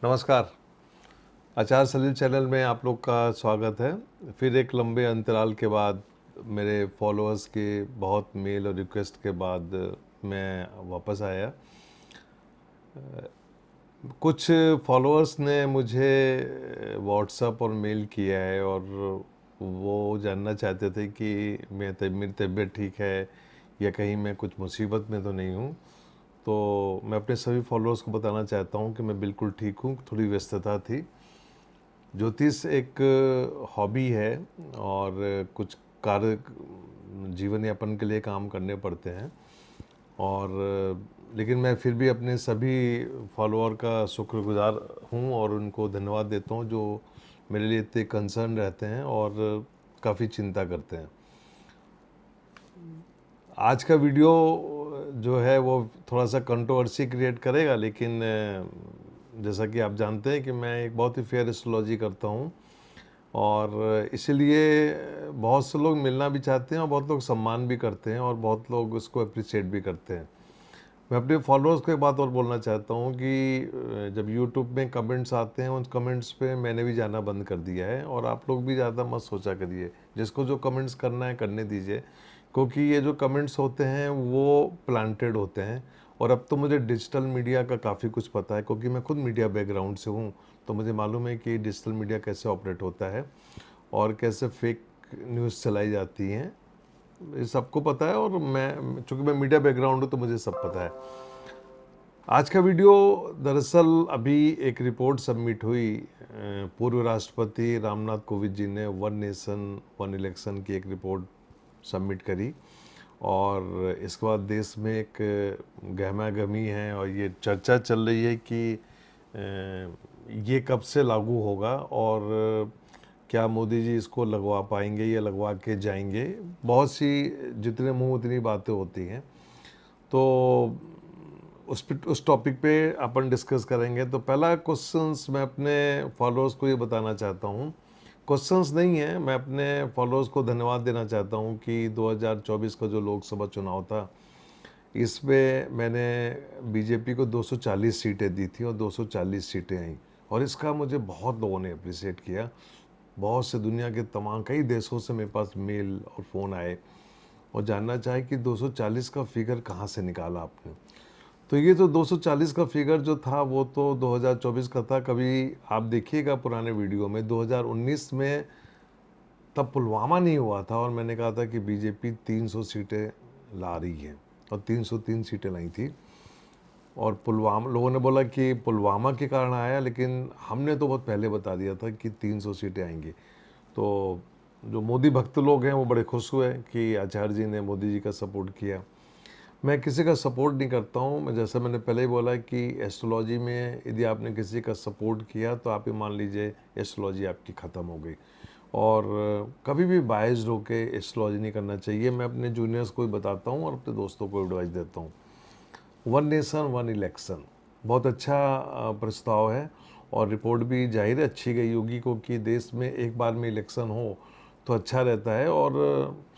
नमस्कार। आचार सलील चैनल में आप लोग का स्वागत है। फिर एक लंबे अंतराल के बाद मेरे फॉलोअर्स के बहुत मेल और रिक्वेस्ट के बाद मैं वापस आया। कुछ फॉलोअर्स ने मुझे व्हाट्सएप और मेल किया है और वो जानना चाहते थे कि मेरी तबीयत ठीक है या कहीं मैं कुछ मुसीबत में तो नहीं हूँ। तो मैं अपने सभी फॉलोअर्स को बताना चाहता हूँ कि मैं बिल्कुल ठीक हूँ। थोड़ी व्यस्तता थी। ज्योतिष एक हॉबी है और कुछ कार्य जीवन यापन के लिए काम करने पड़ते हैं और लेकिन मैं फिर भी अपने सभी फॉलोअर का शुक्रगुजार हूँ और उनको धन्यवाद देता हूँ जो मेरे लिए इतने कंसर्न रहते हैं और काफ़ी चिंता करते हैं। आज का वीडियो जो है वो थोड़ा सा कंट्रोवर्सी क्रिएट करेगा, लेकिन जैसा कि आप जानते हैं कि मैं एक बहुत ही फेयर एस्ट्रोलॉजी करता हूँ और इसीलिए बहुत से लोग मिलना भी चाहते हैं और बहुत लोग सम्मान भी करते हैं और बहुत लोग उसको अप्रिशिएट भी करते हैं। मैं अपने फॉलोअर्स को एक बात और बोलना चाहता हूँ कि जब यूट्यूब में कमेंट्स आते हैं उन कमेंट्स पे मैंने भी जाना बंद कर दिया है और आप लोग भी ज़्यादा मत सोचा करिए। जिसको जो कमेंट्स करना है करने दीजिए, क्योंकि ये जो कमेंट्स होते हैं वो प्लांटेड होते हैं। और अब तो मुझे डिजिटल मीडिया का काफ़ी कुछ पता है, क्योंकि मैं खुद मीडिया बैकग्राउंड से हूँ। तो मुझे मालूम है कि डिजिटल मीडिया कैसे ऑपरेट होता है और कैसे फेक न्यूज़ चलाई जाती हैं। ये सबको पता है और मैं चूँकि मैं मीडिया बैकग्राउंड हूँ तो मुझे सब पता है। आज का वीडियो दरअसल अभी एक रिपोर्ट सबमिट हुई। पूर्व राष्ट्रपति रामनाथ कोविंद जी ने वन नेशन वन इलेक्शन की एक रिपोर्ट सबमिट करी और इसके बाद देश में एक गहमा गहमी है और ये चर्चा चल रही है कि ये कब से लागू होगा और क्या मोदी जी इसको लगवा पाएंगे या लगवा के जाएंगे। बहुत सी जितने मुंह उतनी बातें होती हैं, तो उस टॉपिक पे अपन डिस्कस करेंगे। तो पहला क्वेश्चंस मैं अपने फॉलोअर्स को ये बताना चाहता हूँ, क्वेश्चंस नहीं है, मैं अपने फॉलोअर्स को धन्यवाद देना चाहता हूँ कि 2024 का जो लोकसभा चुनाव था इसमें मैंने बीजेपी को 240 सीटें दी थी और 240 सीटें आई और इसका मुझे बहुत लोगों ने अप्रिशिएट किया। बहुत से दुनिया के तमाम कई देशों से मेरे पास मेल और फ़ोन आए और जानना चाहे कि 240 का फिगर कहाँ से निकाला आपने। तो ये तो 240 का फिगर जो था वो तो 2024 का था। कभी आप देखिएगा पुराने वीडियो में 2019 में तब पुलवामा नहीं हुआ था और मैंने कहा था कि बीजेपी 300 सीटें ला रही है और 303 सीटें लाई थी। और पुलवामा लोगों ने बोला कि पुलवामा के कारण आया, लेकिन हमने तो बहुत पहले बता दिया था कि 300 सीटें आएंगी। तो जो मोदी भक्त लोग हैं वो बड़े खुश हुए कि आचार्य जी ने मोदी जी का सपोर्ट किया। मैं किसी का सपोर्ट नहीं करता हूँ। मैं जैसा मैंने पहले ही बोला कि एस्ट्रोलॉजी में यदि आपने किसी का सपोर्ट किया तो आप ही मान लीजिए एस्ट्रोलॉजी आपकी ख़त्म हो गई। और कभी भी बायस्ड होके एस्ट्रोलॉजी नहीं करना चाहिए। मैं अपने जूनियर्स को भी बताता हूँ और अपने दोस्तों को एडवाइस देता हूँ। वन नेशन वन इलेक्शन बहुत अच्छा प्रस्ताव है और रिपोर्ट भी जाहिर है अच्छी गई होगी, क्योंकि देश में एक बार में इलेक्शन हो तो अच्छा रहता है। और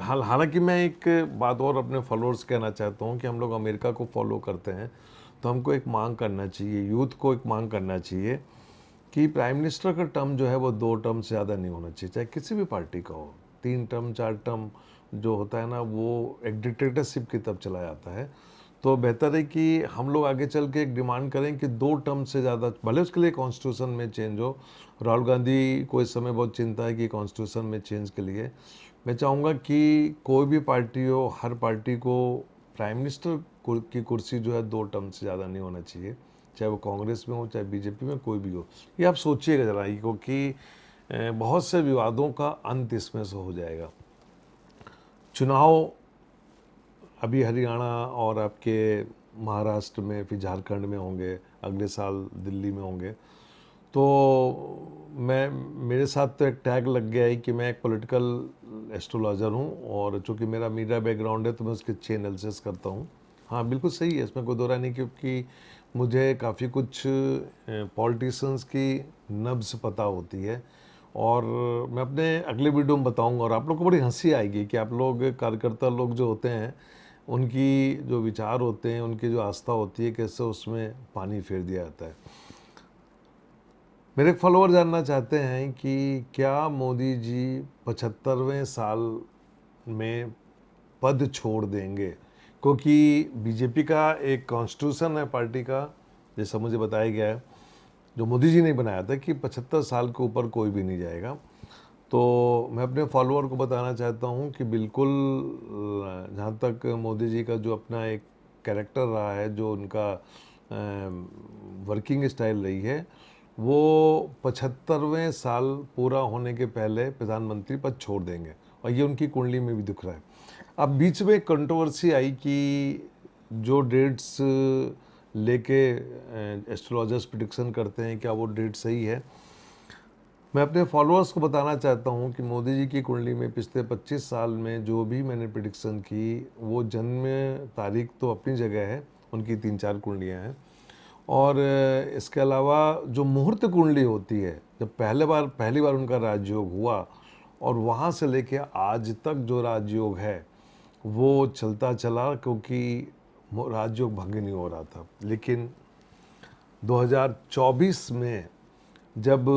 हालांकि मैं एक बात और अपने फॉलोअर्स कहना चाहता हूँ कि हम लोग अमेरिका को फॉलो करते हैं, तो हमको एक मांग करना चाहिए, यूथ को एक मांग करना चाहिए कि प्राइम मिनिस्टर का टर्म जो है वो 2 टर्म से ज़्यादा नहीं होना चाहिए, चाहे किसी भी पार्टी का हो। 3 टर्म 4 टर्म जो होता है ना, वो एक डिक्टेटरशिप की तरफ चला जाता है। तो बेहतर है कि हम लोग आगे चल के एक डिमांड करें कि 2 टर्म से ज़्यादा, भले उसके लिए कॉन्स्टिट्यूशन में चेंज हो। राहुल गांधी को इस समय बहुत चिंता है कि कॉन्स्टिट्यूशन में चेंज के लिए मैं चाहूँगा कि कोई भी पार्टी हो, हर पार्टी को प्राइम मिनिस्टर की कुर्सी जो है 2 टर्म से ज़्यादा नहीं होना चाहिए, चाहे वो कांग्रेस में हो चाहे बीजेपी में, कोई भी हो। ये आप सोचिएगा ज़रा, क्योंकि बहुत से विवादों का अंत इसमें से हो जाएगा। चुनाव अभी हरियाणा और आपके महाराष्ट्र में, फिर झारखंड में होंगे, अगले साल दिल्ली में होंगे। तो मेरे साथ तो एक टैग लग गया है कि मैं एक पॉलिटिकल एस्ट्रोलॉजर हूँ और चूँकि मेरा मीडिया बैकग्राउंड है तो मैं उसके अच्छे एनालिसिस करता हूँ। हाँ बिल्कुल सही है, इसमें कोई दो राय नहीं, क्योंकि मुझे काफ़ी कुछ पॉलिटिशियंस की नब्ज़ पता होती है और मैं अपने अगले वीडियो में बताऊंगा। और आप लोग को बड़ी हंसी आएगी कि आप लोग कार्यकर्ता लोग जो होते हैं उनकी जो विचार होते हैं, उनकी जो आस्था होती है, कैसे उसमें पानी फेर दिया जाता है। मेरे फॉलोअर जानना चाहते हैं कि क्या मोदी जी 75वें साल में पद छोड़ देंगे, क्योंकि बीजेपी का एक कॉन्स्टिट्यूशन है पार्टी का, जैसा मुझे बताया गया है, जो मोदी जी ने बनाया था कि 75 साल के ऊपर कोई भी नहीं जाएगा। तो मैं अपने फॉलोअर को बताना चाहता हूँ कि बिल्कुल जहाँ तक मोदी जी का जो अपना एक कैरेक्टर रहा है, जो उनका वर्किंग स्टाइल रही है, वो 75वें साल पूरा होने के पहले प्रधानमंत्री पद छोड़ देंगे, और ये उनकी कुंडली में भी दिख रहा है। अब बीच में एक कंट्रोवर्सी आई कि जो डेट्स लेके एस्ट्रोलॉजर्स प्रिडिक्शन करते हैं, क्या वो डेट सही है। मैं अपने फॉलोअर्स को बताना चाहता हूं कि मोदी जी की कुंडली में पिछले 25 साल में जो भी मैंने प्रिडिक्शन की, वो जन्म तारीख तो अपनी जगह है, उनकी 3-4 कुंडलियां हैं, और इसके अलावा जो मुहूर्त कुंडली होती है, जब पहली बार उनका राजयोग हुआ और वहाँ से लेके आज तक जो राजयोग है वो चलता चला, क्योंकि राजयोग भंग नहीं हो रहा था। लेकिन 2024 में जब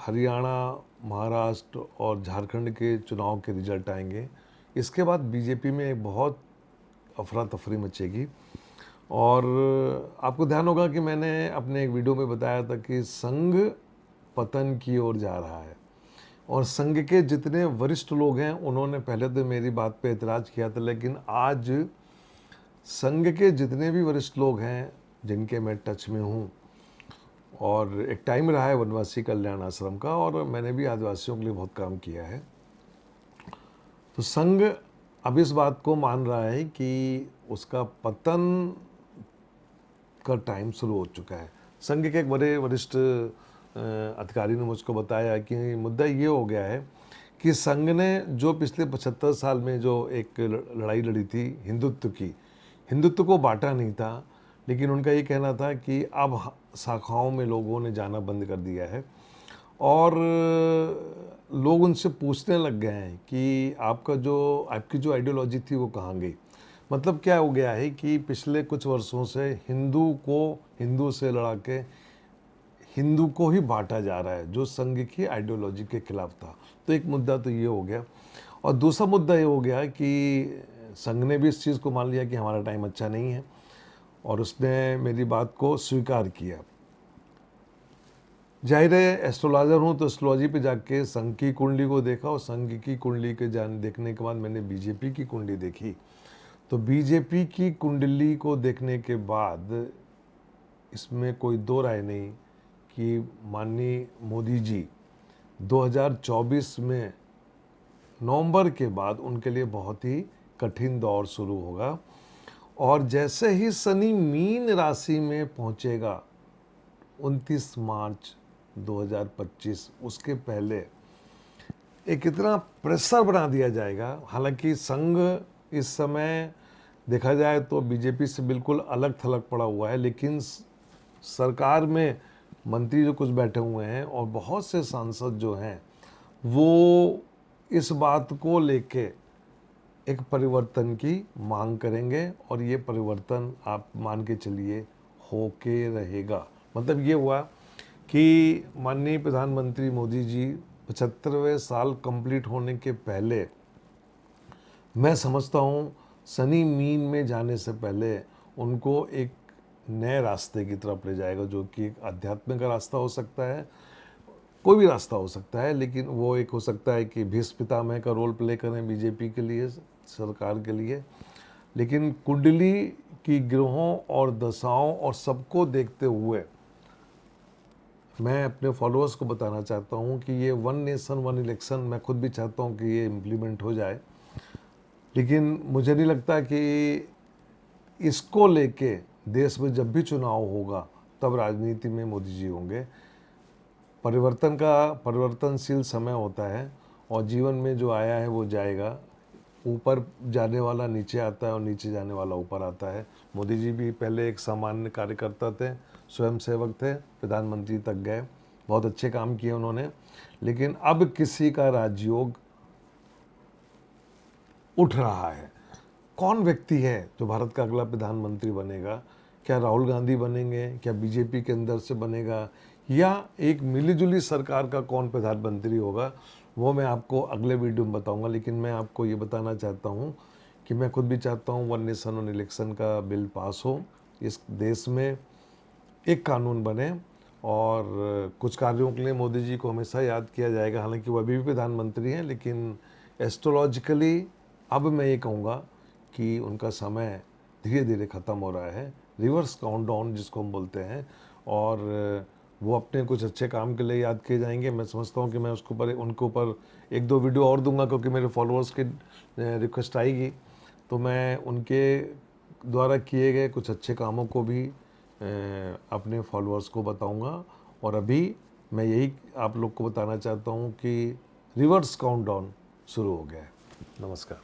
हरियाणा, महाराष्ट्र और झारखंड के चुनाव के रिजल्ट आएंगे, इसके बाद बीजेपी में एक बहुत अफरा तफरी मचेगी। और आपको ध्यान होगा कि मैंने अपने एक वीडियो में बताया था कि संघ पतन की ओर जा रहा है, और संघ के जितने वरिष्ठ लोग हैं उन्होंने पहले तो मेरी बात पे एतराज़ किया था, लेकिन आज संघ के जितने भी वरिष्ठ लोग हैं जिनके मैं टच में हूँ, और एक टाइम रहा है वनवासी कल्याण आश्रम का, और मैंने भी आदिवासियों के लिए बहुत काम किया है, तो संघ अब इस बात को मान रहा है कि उसका पतन का टाइम शुरू हो चुका है। संघ के एक बड़े वरिष्ठ अधिकारी ने मुझको बताया कि मुद्दा ये हो गया है कि संघ ने जो पिछले 75 साल में जो एक लड़ाई लड़ी थी हिंदुत्व की, हिंदुत्व को बांटा नहीं था, लेकिन उनका ये कहना था कि अब शाखाओं में लोगों ने जाना बंद कर दिया है, और लोग उनसे पूछने लग गए हैं कि आपकी जो आइडियोलॉजी थी वो कहाँ गई। मतलब क्या हो गया है कि पिछले कुछ वर्षों से हिंदू से लड़ा के हिंदू को ही बांटा जा रहा है, जो संघ की आइडियोलॉजी के खिलाफ था। तो एक मुद्दा तो ये हो गया, और दूसरा मुद्दा ये हो गया कि संघ ने भी इस चीज़ को मान लिया कि हमारा टाइम अच्छा नहीं है, और उसने मेरी बात को स्वीकार किया। जाहिर है एस्ट्रोलॉजर हूँ, तो एस्ट्रोलॉजी पे जाके संघ की कुंडली को देखा, और संघ की कुंडली के देखने के बाद मैंने बीजेपी की कुंडली देखी। तो बीजेपी की कुंडली को देखने के बाद इसमें कोई दो राय नहीं कि माननीय मोदी जी 2024 में नवंबर के बाद उनके लिए बहुत ही कठिन दौर शुरू होगा, और जैसे ही शनि मीन राशि में पहुंचेगा 29 मार्च 2025, उसके पहले एक इतना प्रेशर बना दिया जाएगा। हालांकि संघ इस समय देखा जाए तो बीजेपी से बिल्कुल अलग थलग पड़ा हुआ है, लेकिन सरकार में मंत्री जो कुछ बैठे हुए हैं और बहुत से सांसद जो हैं, वो इस बात को लेके एक परिवर्तन की मांग करेंगे, और ये परिवर्तन आप मान के चलिए होके रहेगा। मतलब ये हुआ कि माननीय प्रधानमंत्री मोदी जी 75वें साल कंप्लीट होने के पहले, मैं समझता हूँ शनि मीन में जाने से पहले उनको एक नए रास्ते की तरफ ले जाएगा, जो कि एक आध्यात्म का रास्ता हो सकता है, कोई भी रास्ता हो सकता है, लेकिन वो एक हो सकता है कि भीष्म पितामह का रोल प्ले करें बीजेपी के लिए, सरकार के लिए। लेकिन कुंडली की ग्रहों और दशाओं और सबको देखते हुए मैं अपने फॉलोअर्स को बताना चाहता हूँ कि ये वन नेशन वन इलेक्शन, मैं खुद भी चाहता हूँ कि ये इम्प्लीमेंट हो जाए, लेकिन मुझे नहीं लगता कि इसको लेके देश में जब भी चुनाव होगा तब राजनीति में मोदी जी होंगे। परिवर्तनशील समय होता है, और जीवन में जो आया है वो जाएगा। ऊपर जाने वाला नीचे आता है और नीचे जाने वाला ऊपर आता है। मोदी जी भी पहले एक सामान्य कार्यकर्ता थे, स्वयंसेवक थे, प्रधानमंत्री तक गए, बहुत अच्छे काम किए उन्होंने। लेकिन अब किसी का राजयोग उठ रहा है। कौन व्यक्ति है जो भारत का अगला प्रधानमंत्री बनेगा? क्या राहुल गांधी बनेंगे? क्या बीजेपी के अंदर से बनेगा? या एक मिली-जुली सरकार का कौन प्रधानमंत्री होगा, वो मैं आपको अगले वीडियो में बताऊंगा। लेकिन मैं आपको ये बताना चाहता हूँ कि मैं खुद भी चाहता हूँ वन नेशन वन इलेक्शन का बिल पास हो, इस देश में एक कानून बने और कुछ कार्यों के लिए मोदी जी को हमेशा याद किया जाएगा। हालांकि वो अभी भी प्रधानमंत्री हैं, लेकिन एस्ट्रोलॉजिकली अब मैं ये कहूँगा कि उनका समय धीरे धीरे ख़त्म हो रहा है, रिवर्स काउंटडाउन जिसको हम बोलते हैं। और वो अपने कुछ अच्छे काम के लिए याद किए जाएंगे। मैं समझता हूँ कि मैं उनके ऊपर एक दो वीडियो और दूंगा, क्योंकि मेरे फॉलोअर्स की रिक्वेस्ट आएगी, तो मैं उनके द्वारा किए गए कुछ अच्छे कामों को भी अपने फॉलोअर्स को बताऊंगा। और अभी मैं यही आप लोग को बताना चाहता हूं कि रिवर्स काउंटडाउन शुरू हो गया है। नमस्कार।